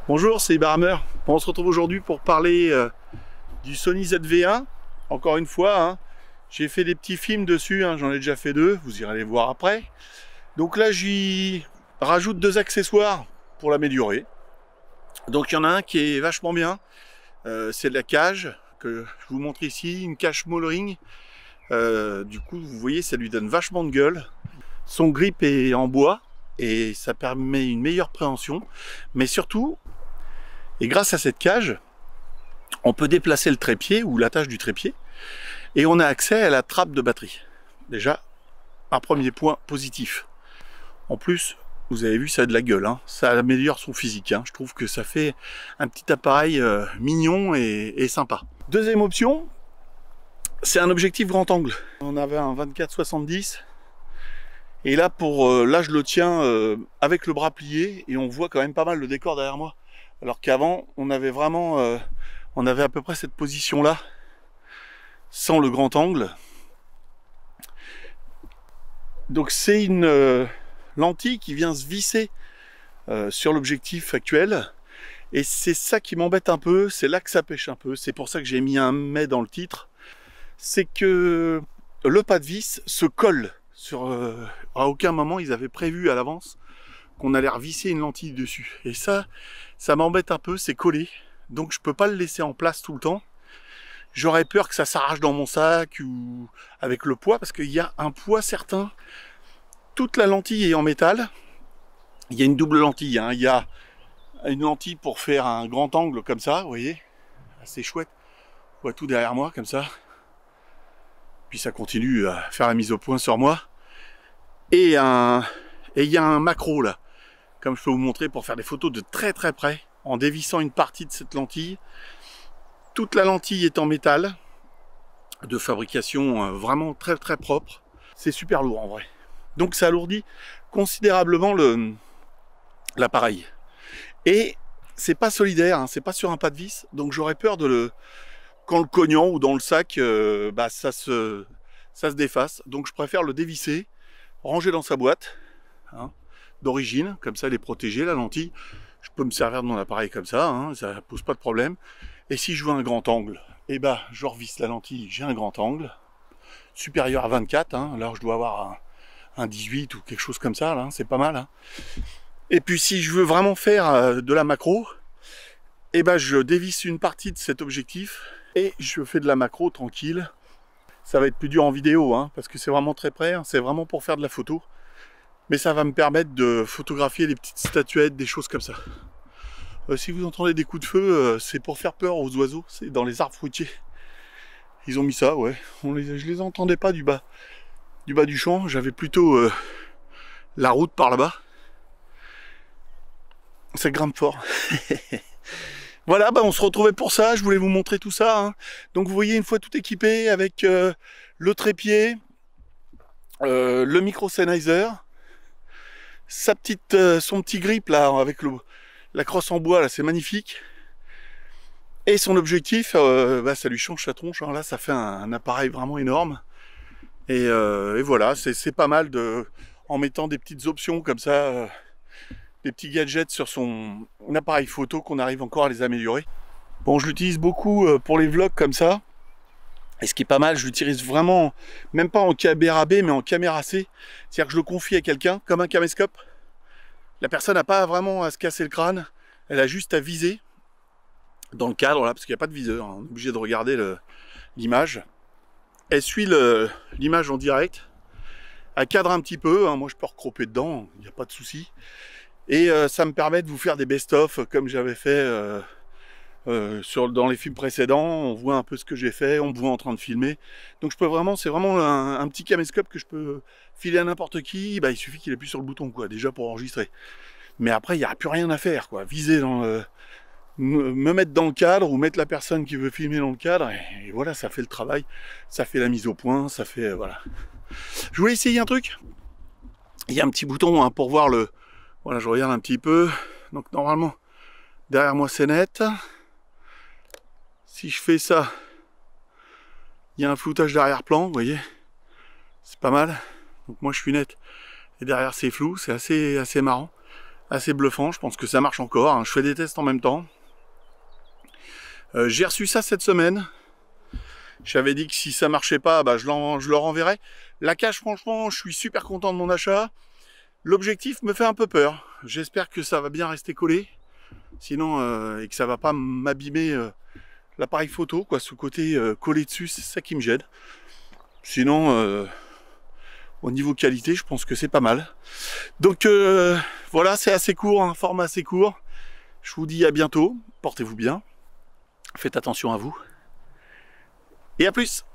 Bonjour, c'est Ibarhammer. Bon, on se retrouve aujourd'hui pour parler du Sony ZV-1. Encore une fois, hein, j'ai fait des petits films dessus, hein, j'en ai déjà fait deux, vous irez les voir après. Donc là, j'y rajoute deux accessoires pour l'améliorer. Donc il y en a un qui est vachement bien, c'est la cage que je vous montre ici, une cage Smallring. Du coup, vous voyez, ça lui donne vachement de gueule. Son grip est en bois et ça permet une meilleure préhension, mais surtout, et grâce à cette cage, on peut déplacer le trépied ou l'attache du trépied et on a accès à la trappe de batterie. Déjà, un premier point positif. En plus, vous avez vu, ça a de la gueule, hein. Ça améliore son physique, hein. Je trouve que ça fait un petit appareil mignon et sympa. Deuxième option, c'est un objectif grand angle. On avait un 24-70 et là, là je le tiens avec le bras plié et on voit quand même pas mal le décor derrière moi. Alors qu'avant, on avait vraiment, on avait à peu près cette position-là, sans le grand angle. Donc c'est une lentille qui vient se visser sur l'objectif actuel. Et c'est ça qui m'embête un peu, c'est là que ça pêche un peu. C'est pour ça que j'ai mis un mais dans le titre. C'est que le pas de vis se colle sur... à aucun moment ils avaient prévu à l'avance qu'on allait revisser une lentille dessus. Et ça m'embête un peu, c'est collé. Donc je peux pas le laisser en place tout le temps. J'aurais peur que ça s'arrache dans mon sac ou avec le poids, parce qu'il y a un poids certain. Toute la lentille est en métal. Il y a une double lentille, hein. Il y a une lentille pour faire un grand angle comme ça, vous voyez. Assez chouette. On voit tout derrière moi comme ça. Puis ça continue à faire la mise au point sur moi. Et il y a un macro là, comme je peux vous montrer, pour faire des photos de très très près, en dévissant une partie de cette lentille. Toute la lentille est en métal, de fabrication vraiment très très propre. C'est super lourd en vrai. Donc ça alourdit considérablement l'appareil. Et c'est pas solidaire, hein, c'est pas sur un pas de vis, donc j'aurais peur qu'en le cognant ou dans le sac, ça se défasse. Donc je préfère le dévisser, ranger dans sa boîte, hein, d'origine, comme ça elle est protégée, la lentille. Je peux me servir de mon appareil comme ça, hein, ça pose pas de problème. Et si je veux un grand angle, je revisse la lentille, j'ai un grand angle, supérieur à 24, hein, alors je dois avoir un 18 ou quelque chose comme ça, là, c'est pas mal. Hein. Et puis si je veux vraiment faire de la macro, je dévisse une partie de cet objectif et je fais de la macro tranquille. Ça va être plus dur en vidéo, hein, parce que c'est vraiment très près, hein, c'est vraiment pour faire de la photo. Mais ça va me permettre de photographier des petites statuettes, des choses comme ça. Si vous entendez des coups de feu, c'est pour faire peur aux oiseaux, c'est dans les arbres fruitiers. Ils ont mis ça, ouais. Je les entendais pas du bas du champ, j'avais plutôt la route par là-bas. Ça grimpe fort. Voilà, on se retrouvait pour ça, je voulais vous montrer tout ça. Hein. Donc vous voyez, une fois tout équipé avec le trépied, le micro Sennheiser, son petit grip là, avec la crosse en bois, là, c'est magnifique. Et son objectif, ça lui change sa tronche. Hein. Là, ça fait un appareil vraiment énorme. Et voilà, c'est pas mal en mettant des petites options comme ça, des petits gadgets sur son appareil photo, qu'on arrive encore à les améliorer. Bon, je l'utilise beaucoup pour les vlogs comme ça. Et ce qui est pas mal, je l'utilise vraiment, même pas en caméra B, mais en caméra C. C'est-à-dire que je le confie à quelqu'un, comme un caméscope. La personne n'a pas vraiment à se casser le crâne, elle a juste à viser dans le cadre, là, parce qu'il n'y a pas de viseur, hein. On est obligé de regarder l'image. Elle suit l'image en direct, elle cadre un petit peu, hein. Moi je peux recroper dedans, il n'y a pas de souci. Et ça me permet de vous faire des best-of, comme j'avais fait dans les films précédents. On voit un peu ce que j'ai fait, on me voit en train de filmer. Donc c'est vraiment un petit caméscope que je peux filer à n'importe qui. Il suffit qu'il appuie sur le bouton, quoi, déjà pour enregistrer. Mais après, il n'y a plus rien à faire, quoi. Viser me mettre dans le cadre ou mettre la personne qui veut filmer dans le cadre. Et voilà, ça fait le travail. Ça fait la mise au point, ça fait... voilà. Je voulais essayer un truc. Il y a un petit bouton, hein, pour voir le... Voilà, je regarde un petit peu. Donc normalement, derrière moi, c'est net. Si je fais ça, il y a un floutage d'arrière-plan, vous voyez, c'est pas mal. Donc moi je suis net et derrière c'est flou, c'est assez marrant. assez bluffant. Je pense que ça marche encore, hein. Je fais des tests en même temps. J'ai reçu ça cette semaine. J'avais dit que si ça marchait pas, bah, je le renverrai. La cage, franchement, je suis super content de mon achat. L'objectif me fait un peu peur. J'espère que ça va bien rester collé. Sinon, et que ça va pas m'abîmer l'appareil photo, quoi. Ce côté collé dessus, c'est ça qui me gêne. Sinon, au niveau qualité, je pense que c'est pas mal. Donc voilà, c'est assez court, un format assez court. Je vous dis à bientôt. Portez-vous bien. Faites attention à vous. Et à plus!